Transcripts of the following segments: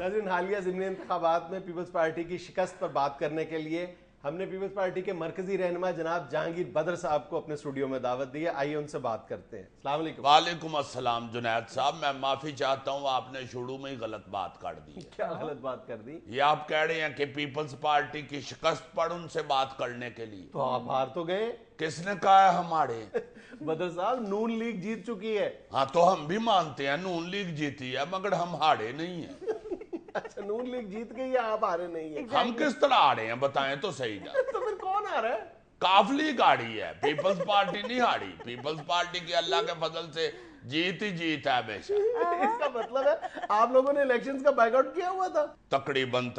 ناظرین، حالیہ ضمنی انتخابات میں پیپلز پارٹی کی شکست پر بات کرنے کے لیے ہم نے پیپلز پارٹی کے مرکزی رہنما جناب جہانگیر بدر صاحب کو اپنے اسٹوڈیو میں دعوت دی ہے. آئیے ان سے بات کرتے ہیں. السلام علیکم. وعلیکم السلام جنید صاحب، میں معافی چاہتا ہوں، آپ نے شروع میں ہی غلط بات کر دی ہے. کیا غلط بات کر دی؟ یہ آپ کہہ رہے ہیں کہ پیپلز پارٹی کی شکست پر ان سے بات کرنے کے لیے. تو آپ ہار تو گئے. کس نے کہا ہے ہمارے؟ بدر صاحب، نون لیگ جیت چکی ہے. ہاں تو ہم بھی مانتے ہیں نون لیگ جیتی ہے، مگر ہم ہارے نہیں ہیں. اچھا، نون لیگ جیت گئی ہے، آپ ہارے نہیں ہیں. ہم کس طرح ہارے ہیں بتائیں تو صحیح نا. تو پھر کون ہارا ہے؟ کاف لیگ ہاری ہے، پیپلز پارٹی نہیں ہاری. پیپلز پارٹی کی اللہ کے فضل سے جیت ہی جیت ہے ہمیشہ. اس کا مطلب ہے آپ لوگوں نے الیکشنز کا بائیک آؤٹ کیا ہوا تھا. تقریباً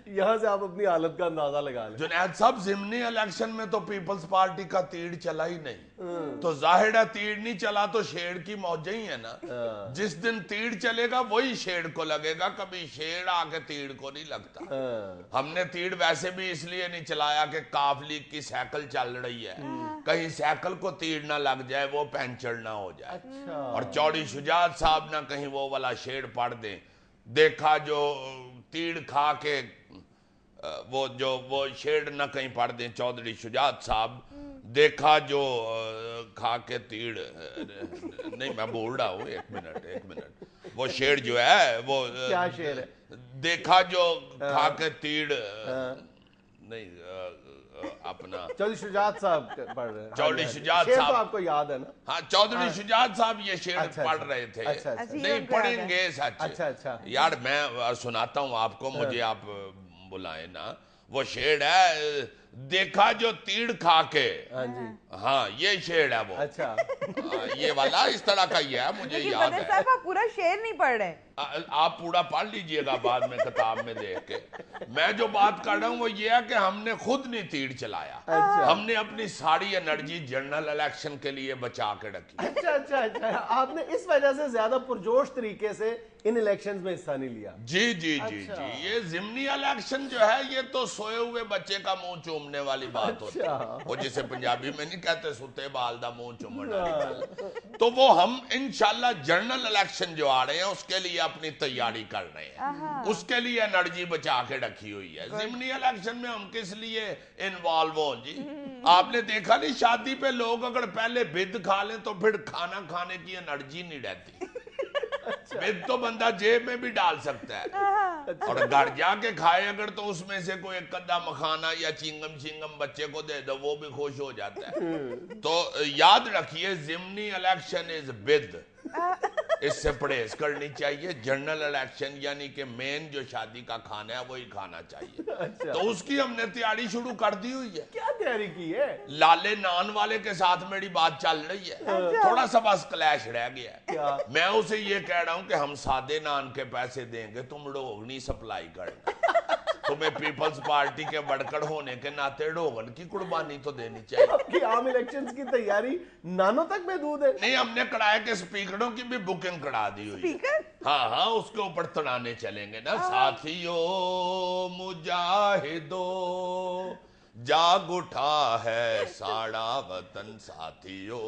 یہاں سے آپ اپنی حالت کا اندازہ لگا لیں. جنید صاحب، ضمنی الیکشن میں تو پیپلز پارٹی کا تیڑ چلا ہی نہیں، تو ظاہر ہے تیڑ نہیں چلا تو شیڑ کی موجیں ہی ہے نا. جس دن تیڑ چلے گا وہی شیڑ کو لگے گا، کبھی شیڑ آ کے تیڑ کو نہیں لگتا. ہم نے تیڑ ویسے بھی اس لیے نہیں چلایا کہ کاف لیگ کی سائیکل چل رہی ہے، کہیں سائیکل کو تیڑ نہ لگ جائے، وہ پینچر نہ ہو جائے، اور چوڑی شجاعت صاحب نہ کہیں وہ والا شیڑ پڑھ دیں. دیکھا جو تیڑ کھا کے وہ شیڑ نہ کہیں پڑھ دیں چودھری شجاعت صاحب. دیکھا جو کھا کے تیڑ نہیں، میں بول رہا ہوں، ایک منٹ. وہ شیڑ جو ہے وہ کیا شیڑ ہے؟ دیکھا جو کھا کے تیڑ نہیں، اپنا چودھری شجاعت صاحب پڑھ رہے ہیں. چودھری شجاعت شعر تو صاحب آپ کو یاد ہے نا؟ ہاں، چودھری شجاعت صاحب یہ شعر پڑھ رہے تھے. نہیں پڑھیں گے سچ. اچھا یار میں سناتا ہوں آپ کو، مجھے آپ بلائیں نا. وہ شعر ہے، دیکھا جو تیڑ کھا کے. ہاں یہ شعر ہے وہ. اچھا، یہ والا اس طرح کا ہی ہے، مجھے یاد ہے. صاحب آپ پورا شعر نہیں پڑھ رہے. آپ پورا پڑھ لیجئے گا بعد میں کتاب میں دیکھ کے. میں جو بات کر رہا ہوں وہ یہ ہے کہ ہم نے خود نہیں تیڑ چلایا، ہم نے اپنی ساری انرجی جنرل الیکشن کے لیے بچا کے رکھی. اچھا، آپ نے اس وجہ سے زیادہ پرجوش طریقے سے ان الیکشنز میں حصہ نہیں لیا. جی. یہ ضمنی الیکشن جو ہے یہ تو سوئے ہوئے بچے کا منہ چومنے والی بات ہوتی ہے، وہ جسے پنجابی میں نہیں کہتے ستے بال دا منہ چومنا. تو وہ ہم انشاءاللہ جنرل الیکشن جو آ رہے ہیں اس کے لیے اپنی تیاری کر رہے ہیں، اس کے لیے انرجی بچا کے رکھی ہوئی ہے. ضمنی الیکشن میں ہم کس لیے انوالو ہوں جی؟ آپ نے دیکھا نہیں، شادی پہ لوگ اگر پہلے بد کھا لیں تو پھر کھانا کھانے کی انرجی نہیں رہتی. بد تو بندہ جیب میں بھی ڈال سکتا ہے، اور گھر جا کے کھائے اگر تو اس میں سے کوئی ایک ادھا مکھانا یا چنگم بچے کو دے دو، وہ بھی خوش ہو جاتا ہے. تو یاد رکھیے، ضمنی الیکشن از بد، اس سے پرہیز کرنی چاہیے. جنرل الیکشن یعنی کہ مین جو شادی کا کھانا ہے وہی کھانا چاہیے. تو اس کی ہم نے تیاری شروع کر دی ہوئی ہے. کیا تیاری کی ہے؟ لالے نان والے کے ساتھ میری بات چل رہی ہے، تھوڑا سا بس کلیش رہ گیا ہے. میں اسے یہ کہہ رہا ہوں کہ ہم سادے نان کے پیسے دیں گے، تم روغنی سپلائی کرنا. تمہیں پیپلز پارٹی کے بڑکڑ ہونے کے ناطے روغن کی قربانی تو دینی چاہیے. آپ کی عام الیکشنز کی تیاری نانوں تک محدود ہے؟ نہیں، ہم نے کرائے کے سپیکروں کی بھی بکنگ کرا دی ہوئی ہے. ہاں اس کے اوپر ترانے چلیں گے نا. ساتھیو مجاہدو جاگ اٹھا ہے ساڑا وطن ساتھیو.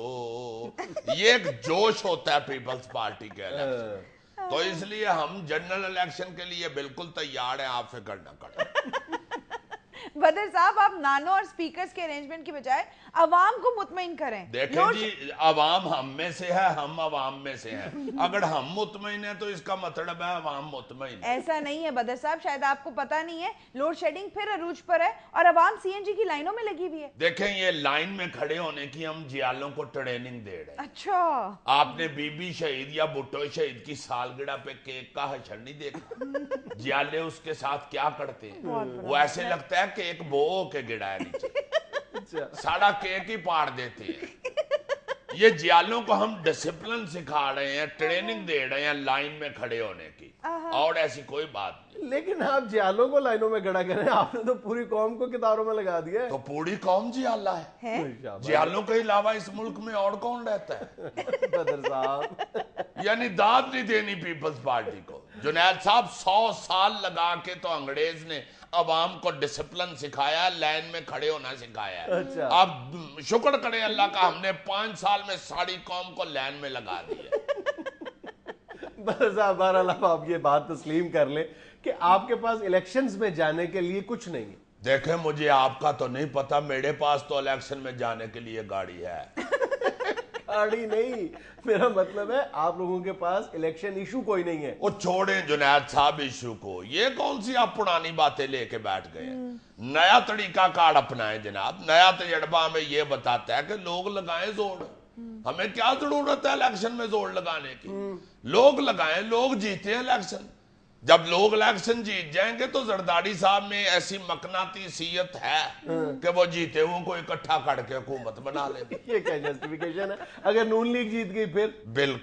یہ ایک جوش ہوتا ہے پیپلز پارٹی کے الیکشن، تو اس لیے ہم جنرل الیکشن کے لیے بالکل تیار ہیں، آپ فکر نہ کریں. بدر صاحب، آپ نانو اور سپیکرز کے ارینجمنٹ کی بجائے عوام کو مطمئن کریں. دیکھیں جی، عوام ہم میں سے ہے، ہم عوام میں سے ہیں. اگر ہم مطمئن ہیں تو اس کا مطلب ہے عوام مطمئن ہے. ایسا نہیں ہے بدر صاحب، شاید آپ کو پتا نہیں ہے، لوڈ شیڈنگ پھر عروج پر ہے اور عوام سی این جی کی لائنوں میں لگی ہوئی ہے. دیکھیں، یہ لائن میں کھڑے ہونے کی ہم جیالوں کو ٹریننگ دے رہے ہیں. اچھا، آپ نے بی بی شہید یا بھٹو شہید کی سالگرہ پہ کیک کا حشر نہیں دیکھا؟ جیالے اس کے ساتھ کیا کرتے ہیں؟ وہ ایسے لگتا ہے کیک بو کے گڑا ہے نیچے، سارا کیک ہی پاڑ دیتے ہیں. یہ جیالوں کو ہم ڈسپلن سکھا رہے ہیں، ٹریننگ دے رہے ہیں لائن میں کھڑے ہونے کی، اور ایسی کوئی بات نہیں. لیکن آپ جیالوں کو لائنوں میں کھڑا کریں، آپ نے تو پوری قوم کو کتاروں میں لگا دیا ہے. تو پوری قوم جیالہ ہے. جیالوں کے علاوہ اس ملک میں اور کون رہتا ہے؟ بدر صاحب، یعنی داد نہیں دینی پیپلز پارٹی کو. جنید صاحب، 100 سال لگا کے تو انگریز نے عوام کو ڈسپلن سکھایا، لائن میں کھڑے ہونا سکھایا ہے. آپ شکر کریں اللہ کا، ہم نے 5 سال میں ساری قوم کو لائن میں لگا دی ہے. بدر صاحب بہرحال آپ یہ بات تسلیم کر لیں کہ آپ کے پاس الیکشنز میں جانے کے لیے کچھ نہیں ہے. دیکھیں مجھے آپ کا تو نہیں پتا, میرے پاس تو الیکشن میں جانے کے لیے گاڑی ہے. گاڑی نہیں, میرا مطلب ہے آپ لوگوں کے پاس الیکشن ایشو کوئی نہیں ہے. وہ چھوڑیں جنید صاحب ایشو کو, یہ کون سی آپ پرانی باتیں لے کے بیٹھ گئے ہیں. نیا طریقہ کار اپنائیں جناب, نیا تجربہ ہمیں یہ بتاتا ہے کہ لوگ لگائیں زور. ہمیں کیا ضرورت ہے الیکشن میں زور لگانے کی, لوگ لگائیں, لوگ جیتے ہیں الیکشن. جب لوگ الیکشن جیت جائیں گے تو زرداری صاحب میں ایسی مقناطیسیت ہے کہ وہ جیتے ہوں کو اکٹھا کر کے حکومت بنا لیں. یہ کیا جسٹیفیکیشن ہے؟ اگر نون لیگ جیت گئی پھر بالکل